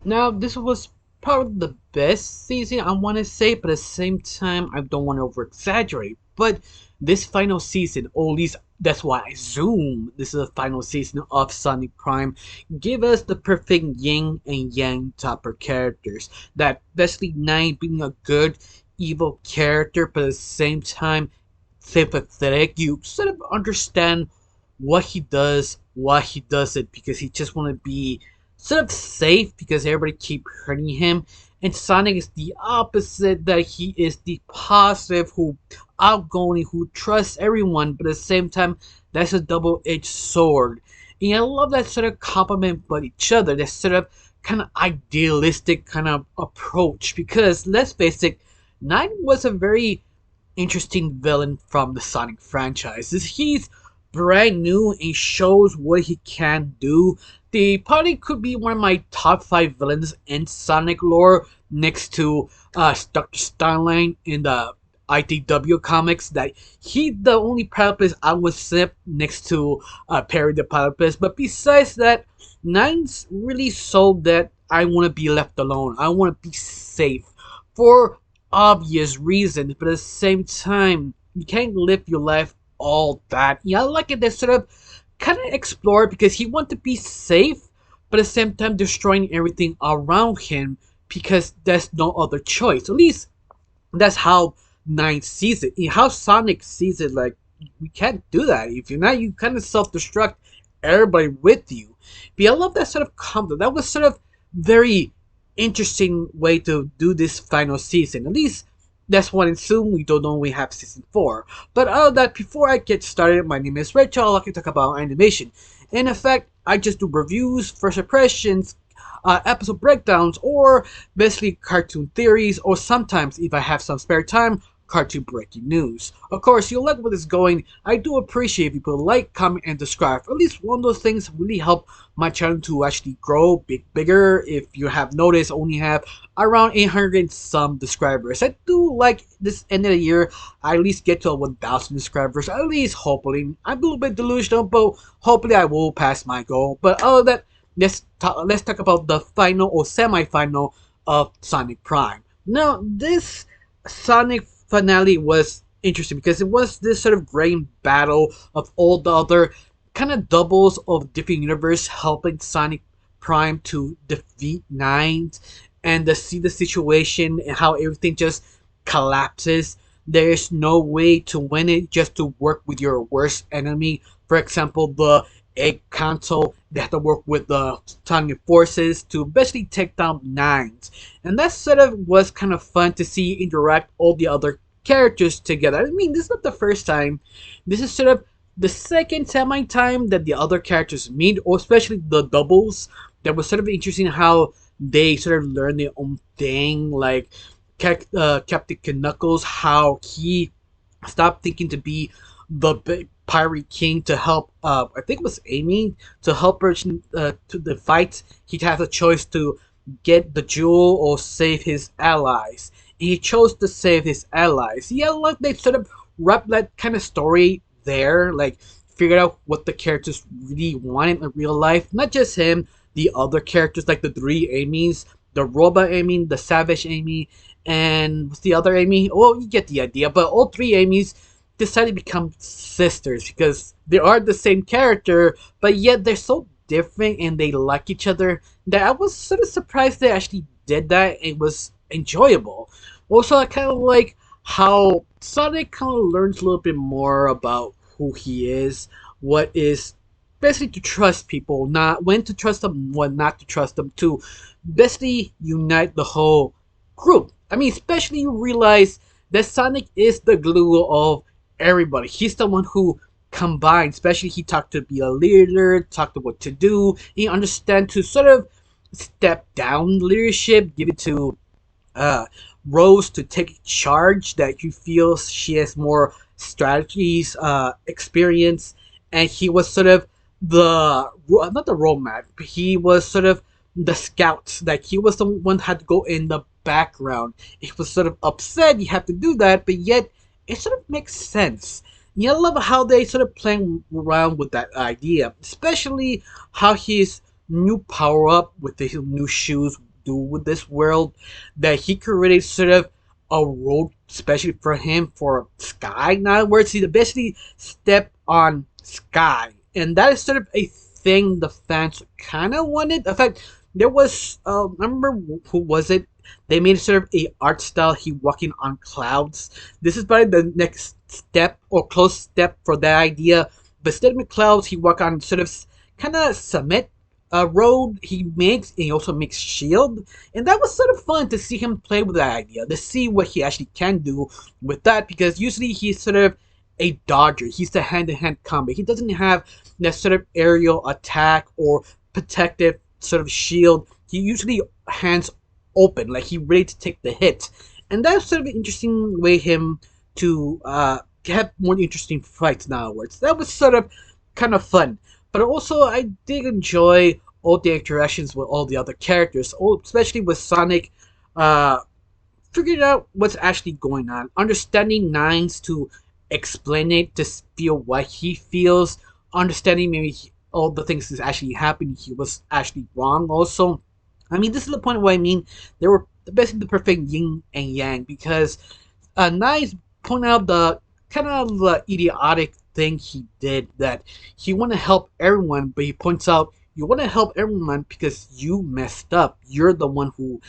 Now, this was probably the best season I want to say, but at the same time, I don't want to over exaggerate. But this final season, or at least that's why I assume this is the final season of Sonic Prime, give us the perfect yin and yang topper characters. That basically Nine being a good, evil character, but at the same time, sympathetic. You sort of understand what he does, why he does it, because he just want to be sort of safe because everybody keep hurting him. And Sonic is the opposite, that he is the positive, who outgoing, who trusts everyone, but at the same time, that's a double-edged sword. And I love that sort of compliment but each other, that sort of kind of idealistic kind of approach. Because let's face it, Nine was a very interesting villain from the Sonic franchise. He's brand new and shows what he can do. The probably could be one of my top 5 villains in Sonic lore, next to Dr. Starline in the IDW comics. That he the only platypus I would sit next to Perry the Platypus. But besides that, Nine's really sold that I want to be left alone. I want to be safe for obvious reasons, but at the same time, you can't live your life all that. Yeah, I like it. They sort of kind of explore because he wants to be safe, but at the same time destroying everything around him because there's no other choice. At least that's how Nine sees it. How Sonic sees it, like we can't do that. If you're not, you kind of self-destruct everybody with you. But I love that sort of conflict. That was sort of very interesting way to do this final season. At least that's what I assume. We don't know we have season 4. But other than that, before I get started, my name is Rachel. I like to talk about animation. In effect, I just do reviews, first impressions, episode breakdowns, or basically cartoon theories, or sometimes, if I have some spare time, cartoon breaking news. Of course, you like where this is going. I do appreciate if people like, comment, and subscribe. At least one of those things really help my channel to actually grow bigger. If you have noticed, I only have around 800 and some subscribers. I do like this end of the year, I at least get to 1,000 subscribers. At least, hopefully. I'm a little bit delusional, but hopefully I will pass my goal. But other than that, let's talk about the final or semi-final of Sonic Prime. Now, this Sonic finale was interesting because it was this sort of grand battle of all the other kind of doubles of different universe helping Sonic Prime to defeat Nines and to see the situation and how everything just collapses. There's no way to win it just to work with your worst enemy. For example, the Egg Council, they have to work with the Sonic forces to basically take down Nines. And that sort of was kind of fun to see interact all the other characters together. I mean, this is not the first time. This is sort of the second time that the other characters meet, or especially the doubles. That was sort of interesting how they sort of learn their own thing. Like Captain Knuckles, how he stopped thinking to be the big pirate king to help. I think it was Amy to help her to the fight. He has a choice to get the jewel or save his allies. And he chose to save his allies. Yeah, like they sort of wrapped that kind of story there, like figured out what the characters really wanted in real life. Not just him, the other characters like the 3 Amy's, the robot Amy, the savage Amy, and what's the other Amy? Well, you get the idea. But all 3 Amy's decided to become sisters because they are the same character, but yet they're so different and they like each other that I was sort of surprised they actually did that. It was enjoyable. Also, I kind of like how Sonic kind of learns a little bit more about who he is, what is basically to trust people, not when to trust them, when not to trust them, to basically unite the whole group. I mean, especially you realize that Sonic is the glue of everybody. He's the one who combined, especially he talked to be a leader, talked to what to do, he understand to sort of step down leadership, give it to uh, Rose to take charge, that he feels she has more strategies, experience, and he was sort of the not the roadmap. He was sort of the scout. Like he was the one who had to go in the background. He was sort of upset. You have to do that, but yet it sort of makes sense. Yeah, I love how they sort of playing around with that idea, especially how his new power up with his new shoes do with this world, that he created sort of a road especially for him for Sky. In other words, he basically stepped on Sky, and that is sort of a thing the fans kind of wanted. In fact, there was I remember who was it? They made sort of a art style he walking on clouds. This is probably the next step or close step for that idea. But instead of clouds, he walk on sort of kind of cement road he makes, and he also makes shield, and that was sort of fun to see him play with that idea, to see what he actually can do with that, because usually he's sort of a dodger. He's the hand-to-hand combat. He doesn't have that sort of aerial attack or protective sort of shield. He usually hands open, like he ready to take the hit, and that's sort of an interesting way him to have more interesting fights now. Words that was sort of kind of fun. But also, I did enjoy all the interactions with all the other characters, especially with Sonic, uh, figuring out what's actually going on, understanding Nines to explain it, to feel what he feels, understanding maybe all the things that's actually happening, he was actually wrong also. I mean, this is the point where I mean they were basically the perfect yin and yang, because Nines point out the kind of idiotic thing he did, that he want to help everyone, but he points out you want to help everyone because you messed up. You're the one who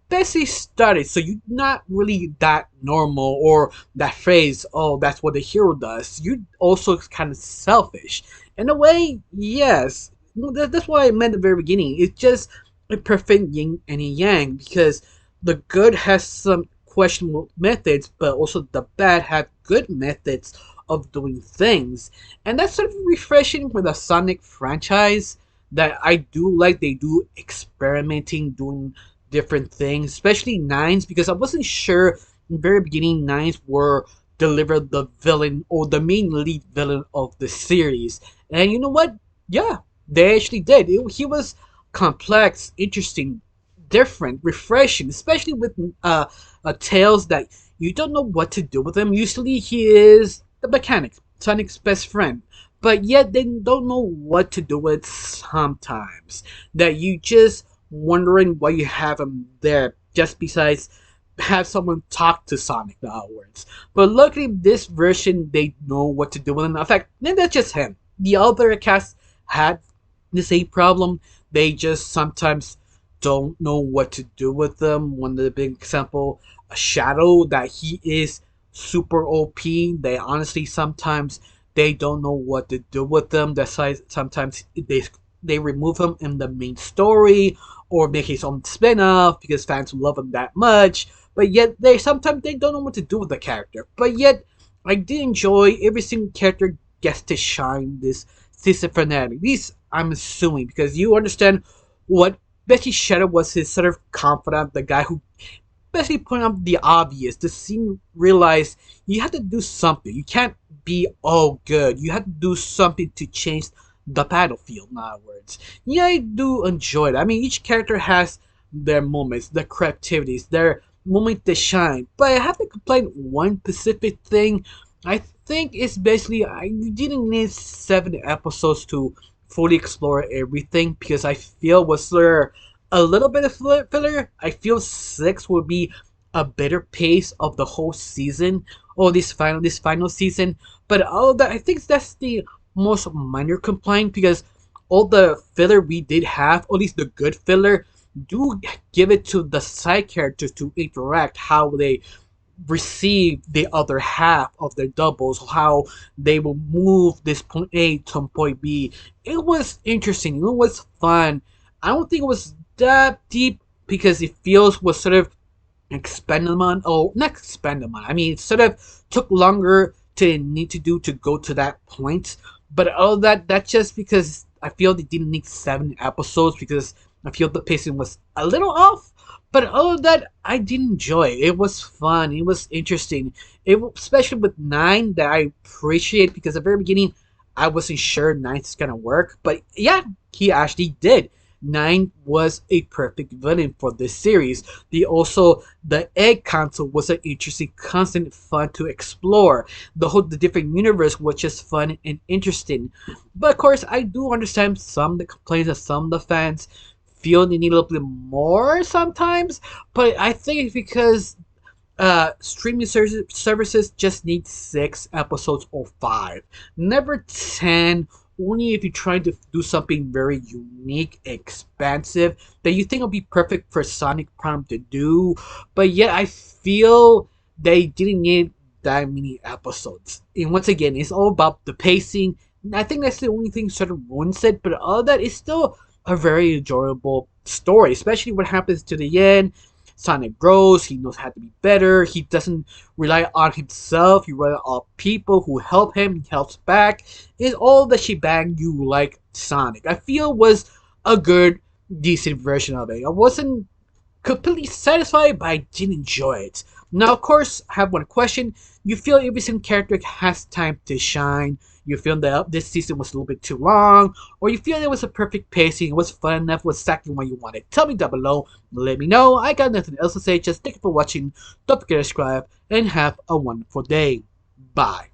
basically started, so you're not really that normal, or that phrase, oh, that's what the hero does. You also kind of selfish. In a way, yes. No, that's what I meant at the very beginning. It's just a perfect yin and a yang, because the good has some questionable methods, but also the bad have good methods of doing things. And that's sort of refreshing for the Sonic franchise, that I do like. They do experimenting, doing different things, especially Nines, because I wasn't sure in the very beginning Nines were delivered the villain or the main lead villain of the series. And you know what? Yeah, they actually did. He was complex, interesting, different, refreshing, especially with Tails that you don't know what to do with him. Usually he is the mechanic, Sonic's best friend, but yet they don't know what to do with sometimes. That you just wondering why you have him there, just besides have someone talk to Sonic afterwards. But luckily, this version they know what to do with him. In fact, and that's just him. The other cast had the same problem. They just sometimes don't know what to do with them. One of the big example, a Shadow, that he is super OP. They honestly sometimes they don't know what to do with them. That's why sometimes they remove him in the main story or make his own spin-off because fans love him that much. But yet they sometimes they don't know what to do with the character. But yet I did enjoy every single character gets to shine this season finale. At least I'm assuming, because you understand what Betty Shadow was, his sort of confidant, the guy who basically pointed out the obvious, to see realize you have to do something. You can't be all good. You have to do something to change the battlefield, in other words. Yeah, I do enjoy it. I mean, each character has their moments, their creativities, their moment to shine. But I have to complain one specific thing. I think it's basically I didn't need 7 episodes to fully explore everything, because I feel was there a little bit of filler. I feel 6 would be a better pace of the whole season, or this final season. But all that, I think that's the most minor complaint, because all the filler we did have, or at least the good filler, do give it to the side characters to interact, how they receive the other half of their doubles, how they will move this point A to point B. It was interesting. It was fun. I don't think it was that deep, because it feels was sort of expendable, or not expendable. I mean, it sort of took longer to need to do to go to that point. But all that's just because I feel they didn't need 7 episodes, because I feel the pacing was a little off. But all of that, I did enjoy. It was fun. It was interesting. Especially with Nine, that I appreciate, because at the very beginning, I wasn't sure Nine's gonna work. But yeah, he actually did. Nine was a perfect villain for this series. The Egg Council was an interesting, constant fun to explore. The different universe was just fun and interesting. But of course, I do understand some of the complaints of some of the fans feel they need a little bit more sometimes, but I think it's because streaming services just need 6 episodes or 5, never 10. Only if you're trying to do something very unique, expansive, that you think will be perfect for Sonic Prime to do. But yet, I feel they didn't need that many episodes. And once again, it's all about the pacing. I think that's the only thing sort of ruins it. But all that is still a very enjoyable story, especially what happens to the end. Sonic grows, he knows how to be better, he doesn't rely on himself, he relies on people who help him, he helps back. It's all the shebang you like Sonic. I feel was a good, decent version of it. I wasn't completely satisfied, but I did enjoy it. Now, of course, I have one question. You feel every single character has time to shine? You feel that this season was a little bit too long? Or you feel it was a perfect pacing, it was fun enough, was exactly what you wanted? Tell me down below. Let me know. I got nothing else to say. Just thank you for watching. Don't forget to subscribe and have a wonderful day. Bye.